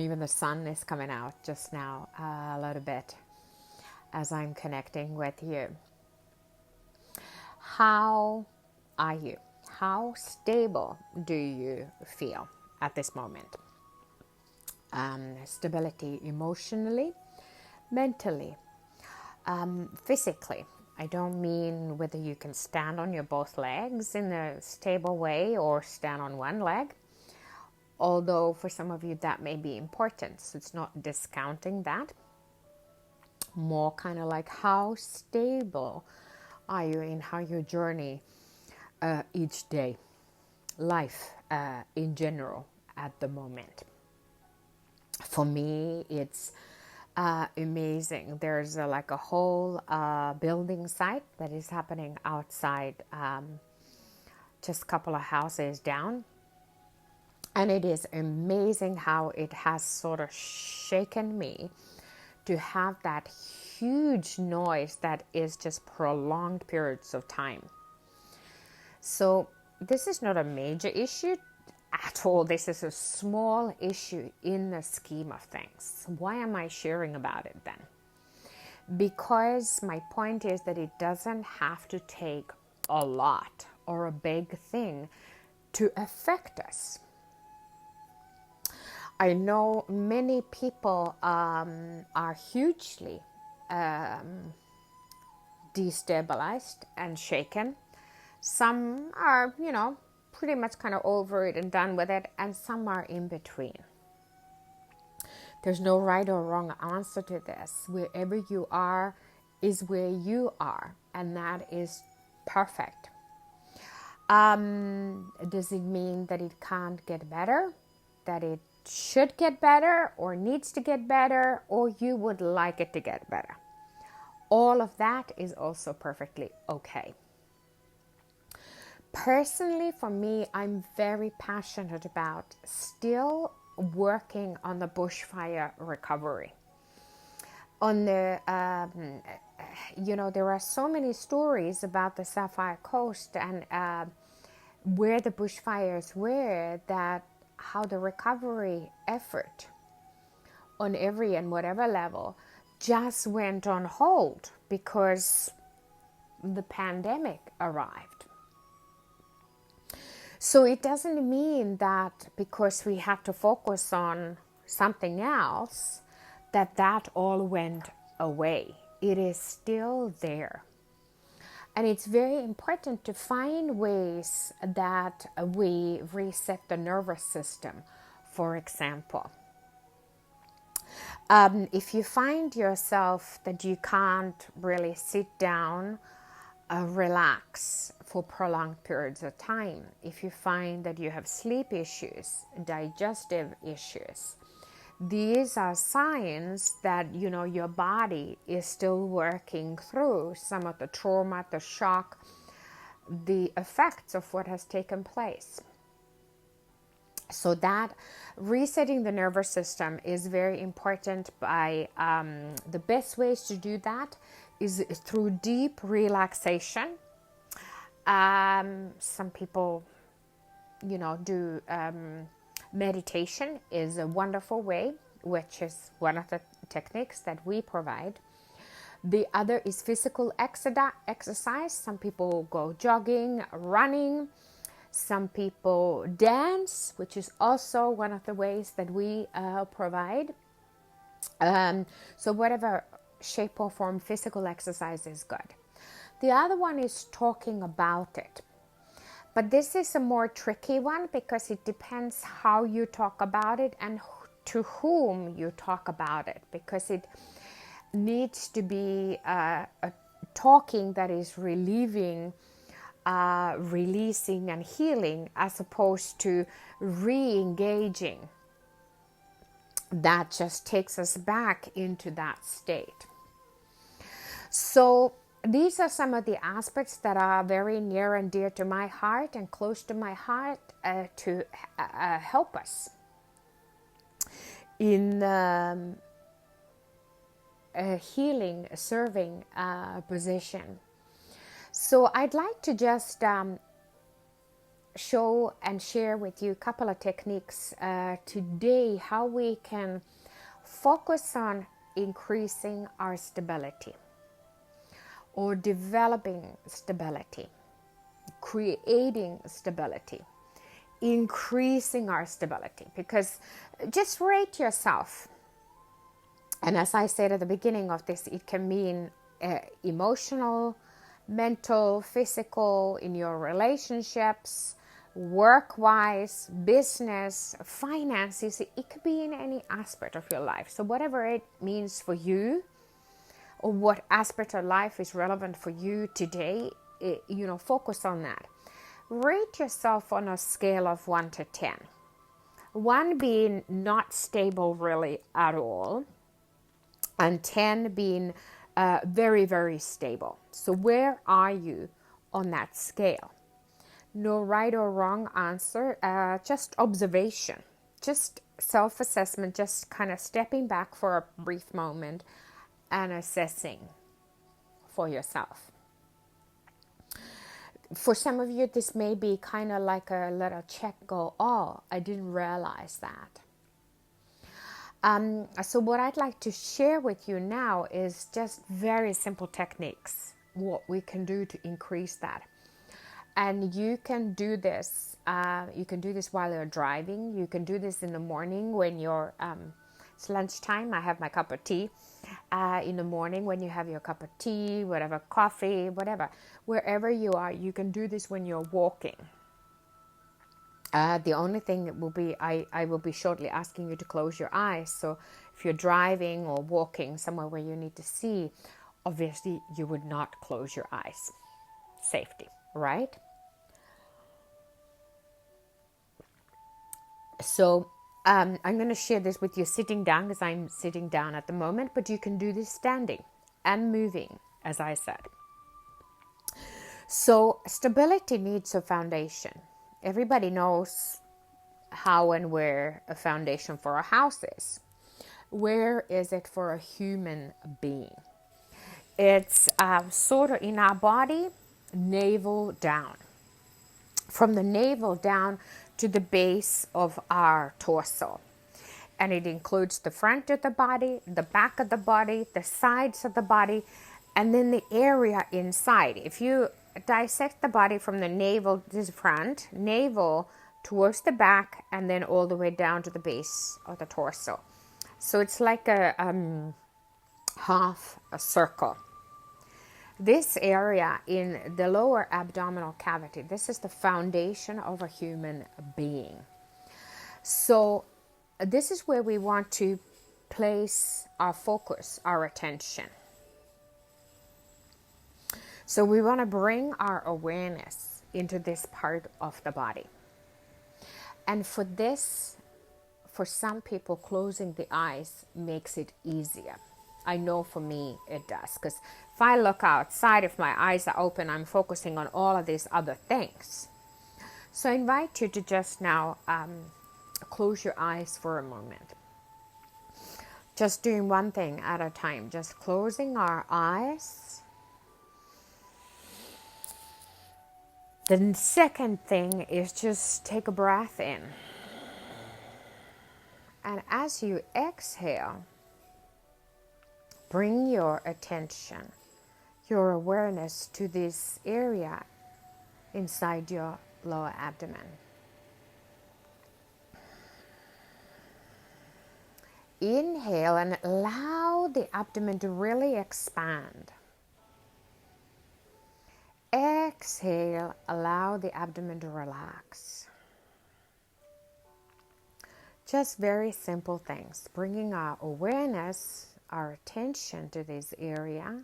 Even the sun is coming out just now a little bit as I'm connecting with you. How are you? How stable do you feel at this moment? Stability emotionally, mentally, physically. I don't mean whether you can stand on your both legs in a stable way or stand on one leg. Although for some of you that may be important. So it's not discounting that. More kind of like how stable are you in how your journey each day, life in general at the moment. For me, it's amazing. There's like a whole building site that is happening outside, just a couple of houses down. And it is amazing how it has sort of shaken me to have that huge noise that is just prolonged periods of time. So this is not a major issue at all. This is a small issue in the scheme of things. Why am I sharing about it then? Because my point is that it doesn't have to take a lot or a big thing to affect us. I know many people are hugely destabilized and shaken. Some are, pretty much kind of over it and done with it, and some are in between. There's no right or wrong answer to this. Wherever you are is where you are, and that is perfect. Does it mean that it can't get better? That it should get better or needs to get better, or you would like it to get better? All of that is also perfectly okay. Personally, for me, I'm very passionate about still working on the bushfire recovery. On the, there are so many stories about the Sapphire Coast and where the bushfires were, that how the recovery effort on every and whatever level just went on hold because the pandemic arrived. So it doesn't mean that because we had to focus on something else, that all went away. It is still there. And it's very important to find ways that we reset the nervous system, for example. If you find yourself that you can't really sit down, relax for prolonged periods of time, if you find that you have sleep issues, digestive issues, these are signs that your body is still working through some of the trauma, the shock, the effects of what has taken place. So that resetting the nervous system is very important. By the best ways to do that is through deep relaxation. Some people, do meditation is a wonderful way, which is one of the techniques that we provide. The other is physical exercise. Some people go jogging, running. Some people dance, which is also one of the ways that we provide. So whatever shape or form, physical exercise is good. The other one is talking about it. But this is a more tricky one because it depends how you talk about it and to whom you talk about it, because it needs to be a talking that is relieving, releasing and healing, as opposed to re-engaging. That just takes us back into that state. So these are some of the aspects that are very near and dear to my heart and close to my heart to help us in a healing, serving position. So I'd like to just show and share with you a couple of techniques today how we can focus on increasing our stability or developing stability, creating stability, increasing our stability. Because just rate yourself. And as I said at the beginning of this, it can mean emotional, mental, physical, in your relationships, work-wise, business, finances. It could be in any aspect of your life. So whatever it means for you, or what aspect of life is relevant for you today, focus on that. Rate yourself on a scale of 1 to 10. 1 being not stable really at all, and 10 being very, very stable. So where are you on that scale? No right or wrong answer, just observation, just self-assessment, just kind of stepping back for a brief moment and assessing for yourself. For some of you, this may be kind of like a little check, go, oh, I didn't realize that. So what I'd like to share with you now is just very simple techniques, what we can do to increase that. And you can do this. You can do this while you're driving. You can do this in the morning when you're, it's lunchtime. I have my cup of tea. In the morning when you have your cup of tea, whatever, coffee, whatever. Wherever you are, you can do this when you're walking. The only thing that will be, I will be shortly asking you to close your eyes. So if you're driving or walking somewhere where you need to see, obviously you would not close your eyes. Safety, right? So I'm going to share this with you sitting down, because I'm sitting down at the moment, but you can do this standing and moving, as I said. So stability needs a foundation. Everybody knows how and where a foundation for a house is. Where is it for a human being? It's sort of in our body, navel down. From the navel down to the base of our torso. And it includes the front of the body, the back of the body, the sides of the body, and then the area inside. If you dissect the body from the navel to the front, navel towards the back, and then all the way down to the base of the torso. So it's like a half a circle. This area in the lower abdominal cavity, this is the foundation of a human being. So this is where we want to place our focus, our attention. So we want to bring our awareness into this part of the body. And for this, for some people, closing the eyes makes it easier. I know for me it does, because if I look outside, if my eyes are open, I'm focusing on all of these other things. So I invite you to just now close your eyes for a moment. Just doing one thing at a time, just closing our eyes. The second thing is just take a breath in. And as you exhale, bring your attention, your awareness to this area inside your lower abdomen. Inhale and allow the abdomen to really expand. Exhale, allow the abdomen to relax. Just very simple things, bringing our awareness, our attention to this area,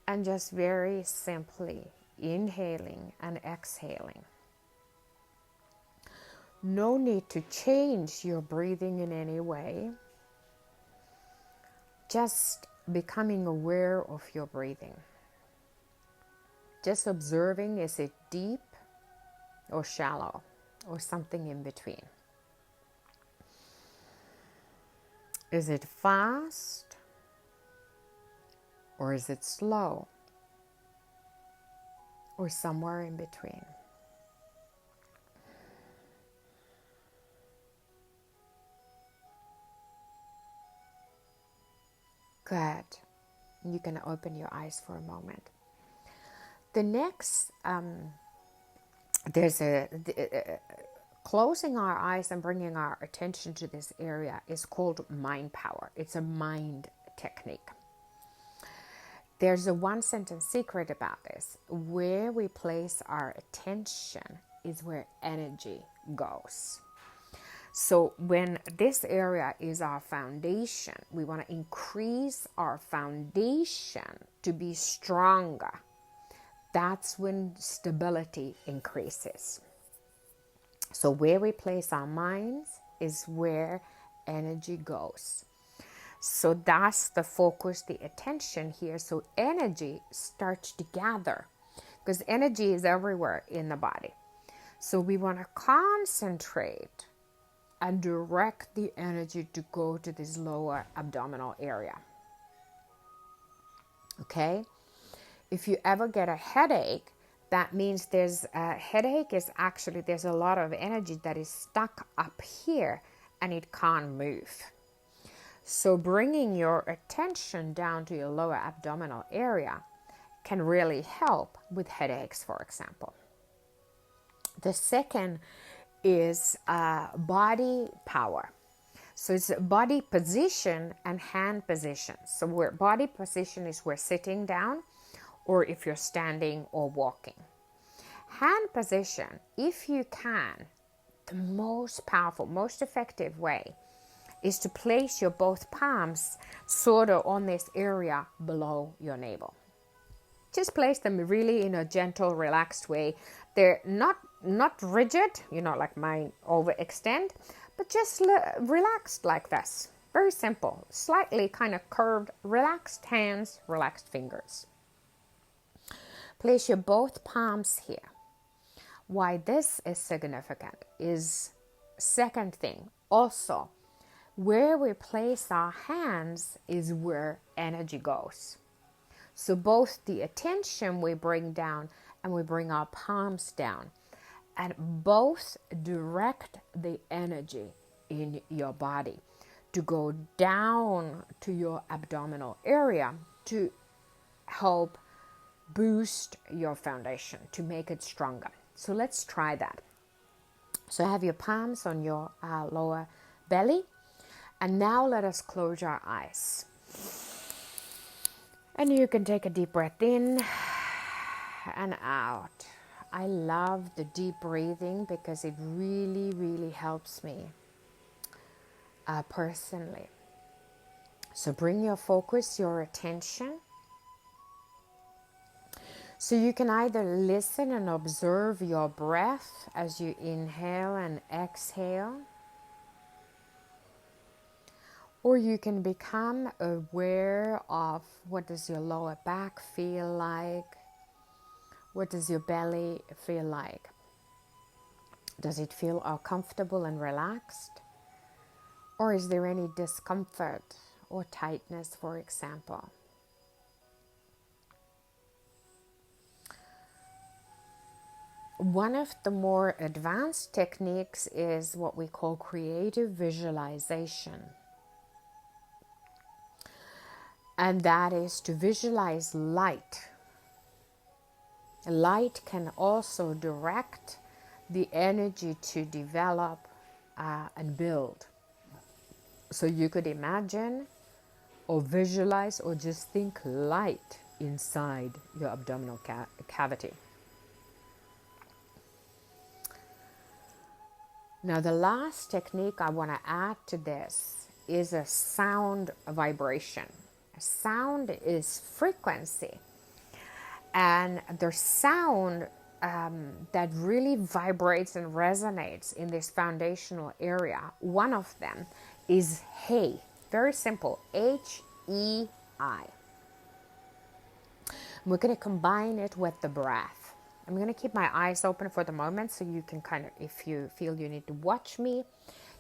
and just very simply inhaling and exhaling. No need to change your breathing in any way. Just becoming aware of your breathing. Just observing, is it deep or shallow or something in between? Is it fast or is it slow or somewhere in between? Good. You can open your eyes for a moment. The next, closing our eyes and bringing our attention to this area is called mind power. It's a mind technique. There's a one sentence secret about this. Where we place our attention is where energy goes. So when this area is our foundation, we want to increase our foundation to be stronger. That's when stability increases. So where we place our minds is where energy goes. So that's the focus, the attention here. So energy starts to gather because energy is everywhere in the body. So we want to concentrate and direct the energy to go to this lower abdominal area. Okay? If you ever get a headache, that means there's a headache is actually there's a lot of energy that is stuck up here and it can't move. So bringing your attention down to your lower abdominal area can really help with headaches, for example. The second is body power. So it's body position and hand position. So where body position is we're sitting down, or if you're standing or walking. Hand position, if you can, the most powerful, most effective way is to place your both palms sort of on this area below your navel. Just place them really in a gentle, relaxed way. They're not rigid, like mine overextend, but just relaxed like this. Very simple, slightly kind of curved, relaxed hands, relaxed fingers. Place your both palms here. Why this is significant is second thing. Also, where we place our hands is where energy goes. So both the attention we bring down and we bring our palms down, and both direct the energy in your body to go down to your abdominal area to help boost your foundation, to make it stronger. So let's try that. So have your palms on your lower belly. And now let us close our eyes. And you can take a deep breath in and out. I love the deep breathing because it really, really helps me personally. So bring your focus, your attention. So you can either listen and observe your breath as you inhale and exhale, or you can become aware of what does your lower back feel like, what does your belly feel like. Does it feel all comfortable and relaxed? Or is there any discomfort or tightness, for example? One of the more advanced techniques is what we call creative visualization. And that is to visualize light. Light can also direct the energy to develop and build. So you could imagine or visualize or just think light inside your abdominal cavity. Now the last technique I want to add to this is a sound vibration. Sound is frequency, and the sound that really vibrates and resonates in this foundational area, one of them is hey. Very simple, H-E-I. We're going to combine it with the breath. I'm going to keep my eyes open for the moment so you can kind of, if you feel you need to watch me,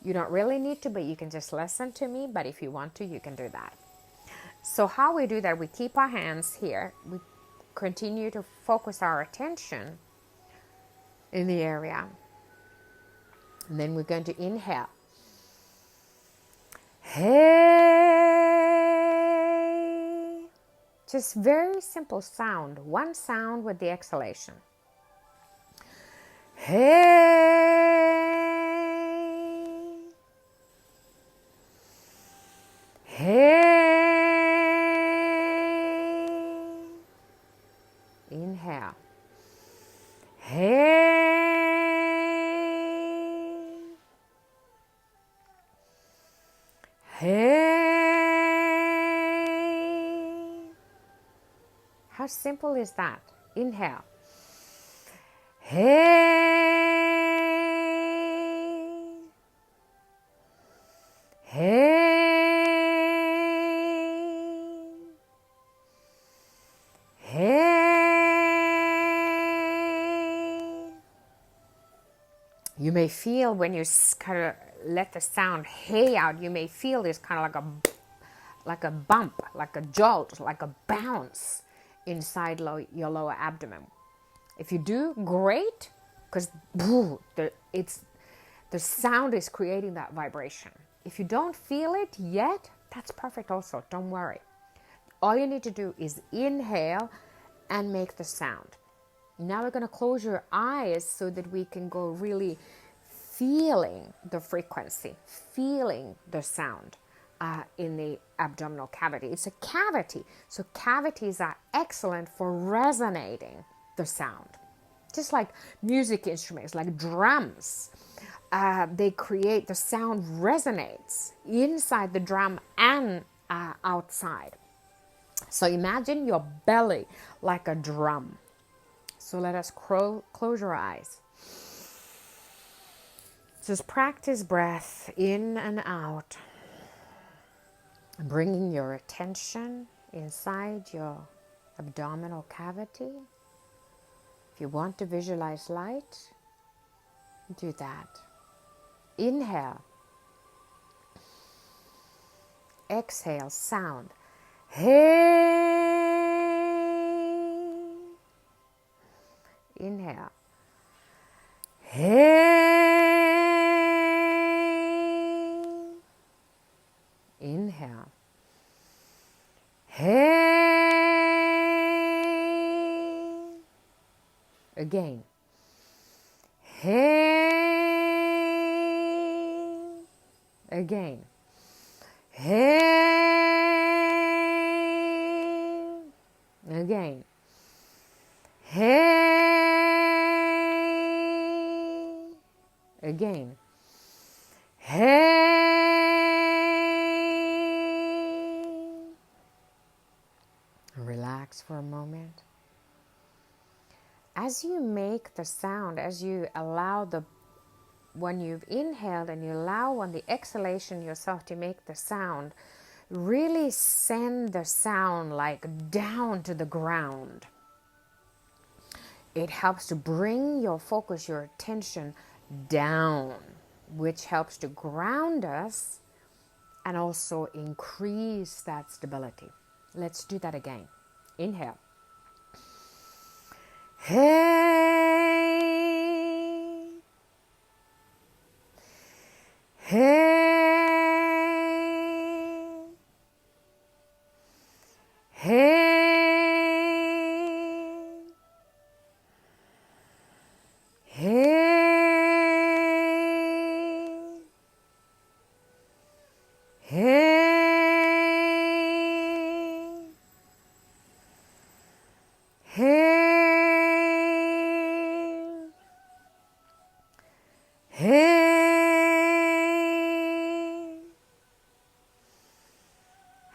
you don't really need to, but you can just listen to me. But if you want to, you can do that. So how we do that, we keep our hands here. We continue to focus our attention in the area. And then we're going to inhale. Hey. Just very simple sound. One sound with the exhalation. Hey. Hey. Inhale. Hey. Hey. How simple is that? Inhale. Hey. Hey. Hey. You may feel when you kind of let the sound hey out, you may feel this kind of like a bump, like a jolt, like a bounce inside your lower abdomen. If you do, great, because the sound is creating that vibration. If you don't feel it yet, that's perfect also. Don't worry. All you need to do is inhale and make the sound. Now we're going to close your eyes so that we can go really feeling the frequency, feeling the sound in the abdominal cavity. It's a cavity, so cavities are excellent for resonating the sound. Just like music instruments, like drums, they create, the sound resonates inside the drum and outside. So imagine your belly like a drum. So let us close your eyes. Just practice breath in and out, bringing your attention inside your abdominal cavity. If you want to visualize light, do that. Inhale. Exhale, sound. Hey. Inhale. Hey. Inhale. Hey. Again. Hey. Again. Hey. Again. Hey. Again. Hey. Relax for a moment. As you make the sound, as you allow when you've inhaled and you allow on the exhalation yourself to make the sound, really send the sound like down to the ground. It helps to bring your focus, your attention down, which helps to ground us and also increase that stability. Let's do that again. Inhale. Hey. Hey. Hey. Hey. Hey. Hey. Hey.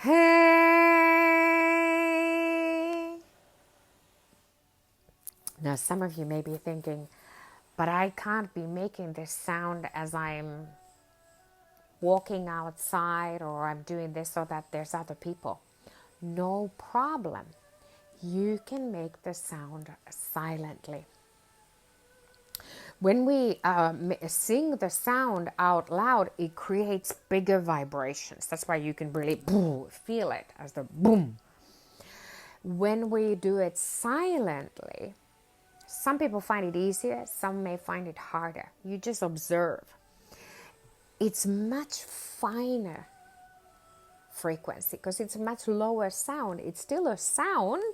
Hey. Now, some of you may be thinking, but I can't be making this sound as I'm walking outside or I'm doing this or that. There's other people. No problem. You can make the sound silently. When we sing the sound out loud, it creates bigger vibrations. That's why you can really feel it as the boom. When we do it silently, some people find it easier, some may find it harder. You just observe. It's much finer frequency because it's a much lower sound. It's still a sound,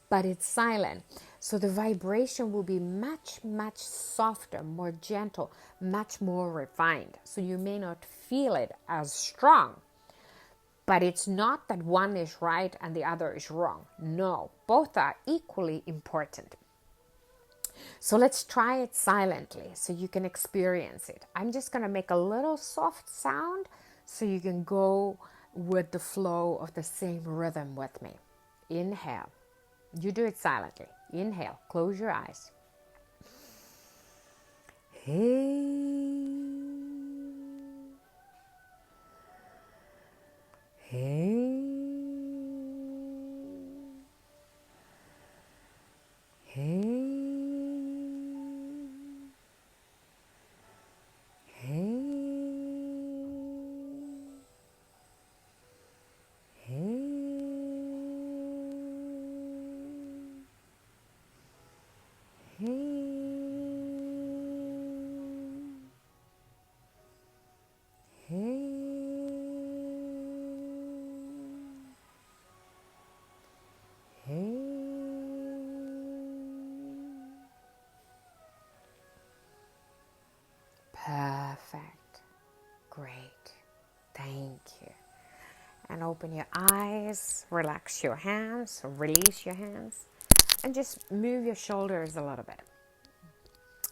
but it's silent. So the vibration will be much, much softer, more gentle, much more refined. So you may not feel it as strong. But it's not that one is right and the other is wrong. No, both are equally important. So let's try it silently so you can experience it. I'm just going to make a little soft sound so you can go with the flow of the same rhythm with me. Inhale. You do it silently. Inhale. Close your eyes. Hey. Hey. Hey. Perfect. Great. Thank you. And open your eyes, relax your hands, release your hands, and just move your shoulders a little bit.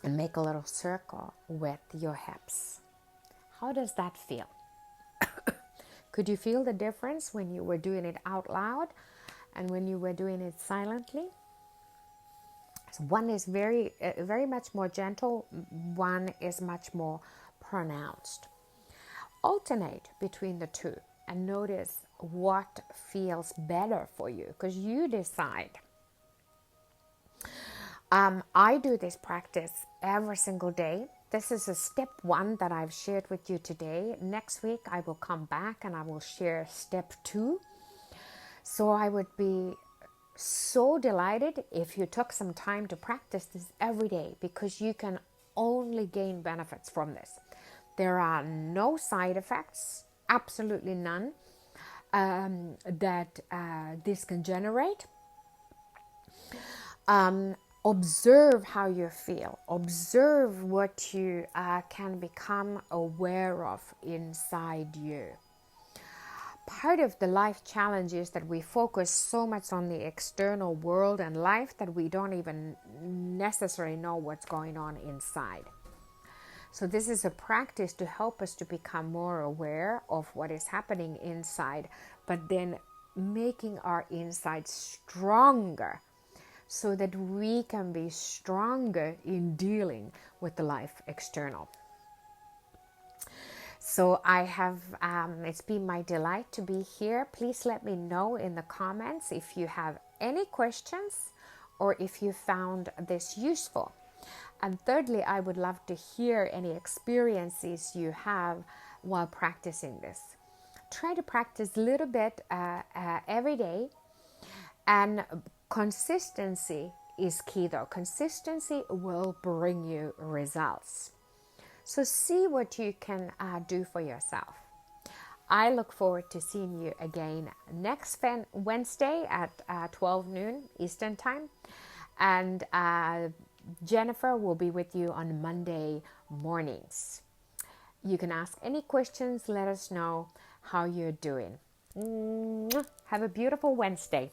And make a little circle with your hips. How does that feel? Could you feel the difference when you were doing it out loud and when you were doing it silently? So one is very much more gentle. One is much more pronounced. Alternate between the two and notice what feels better for you because you decide. I do this practice every single day. This is a step 1 that I've shared with you today. Next week, I will come back and I will share step 2. So I would be so delighted if you took some time to practice this every day because you can only gain benefits from this. There are no side effects, absolutely none, that this can generate. Observe how you feel. Observe what you can become aware of inside you. Part of the life challenge is that we focus so much on the external world and life that we don't even necessarily know what's going on inside. So this is a practice to help us to become more aware of what is happening inside, but then making our inside stronger so that we can be stronger in dealing with the life external. So I have, it's been my delight to be here. Please let me know in the comments if you have any questions or if you found this useful. And thirdly, I would love to hear any experiences you have while practicing this. Try to practice a little bit every day, and consistency is key though. Consistency will bring you results. So see what you can do for yourself. I look forward to seeing you again next Wednesday at 12 noon Eastern Time. And Jennifer will be with you on Monday mornings. You can ask any questions. Let us know how you're doing. Have a beautiful Wednesday.